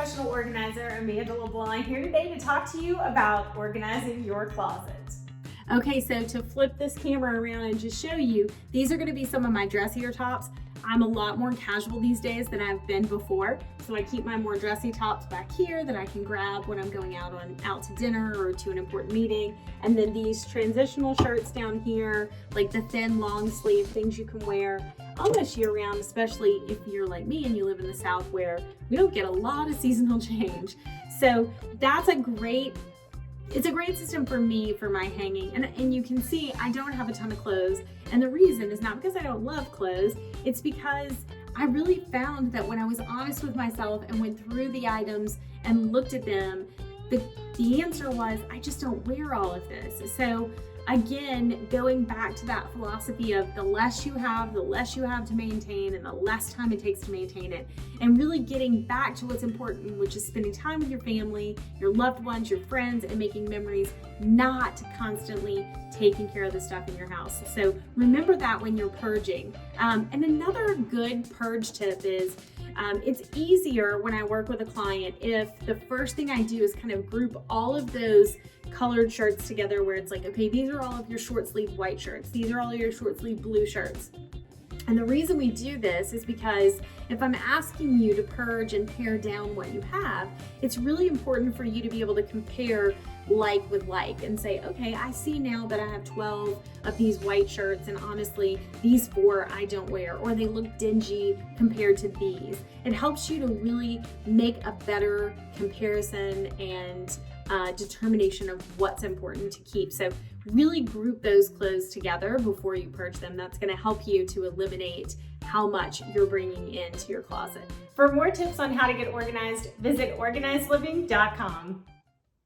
professional organizer, Amanda Leblanc, here today to talk to you about organizing your closet. Okay, so to flip this camera around and just show you, these are going to be some of my dressier tops. I'm a lot more casual these days than I've been before, so I keep my more dressy tops back here that I can grab when I'm going out to dinner or to an important meeting. And then these transitional shirts down here, like the thin long sleeve things you can wear almost year round, especially if you're like me and you live in the South where we don't get a lot of seasonal change. So that's it's a great system for me for my hanging. And you can see I don't have a ton of clothes. And the reason is not because I don't love clothes, it's because I really found that when I was honest with myself and went through the items and looked at them, the answer was I just don't wear all of this. So again, going back to that philosophy of the less you have to maintain and the less time it takes to maintain it, and really getting back to what's important, which is spending time with your family, your loved ones, your friends, and making memories, not constantly taking care of the stuff in your house. So remember that when you're purging. And another good purge tip is it's easier when I work with a client if the first thing I do is kind of group all of those colored shirts together where it's like, okay, these are all of your short sleeve white shirts. These are all your short sleeve blue shirts. And the reason we do this is because if I'm asking you to purge and pare down what you have, it's really important for you to be able to compare like with like and say, okay, I see now that I have 12 of these white shirts and honestly, these 4 I don't wear, or they look dingy compared to these. It helps you to really make a better comparison and determination of what's important to keep. So really group those clothes together before you purge them. That's going to help you to eliminate how much you're bringing into your closet. For more tips on how to get organized, visit organizedliving.com.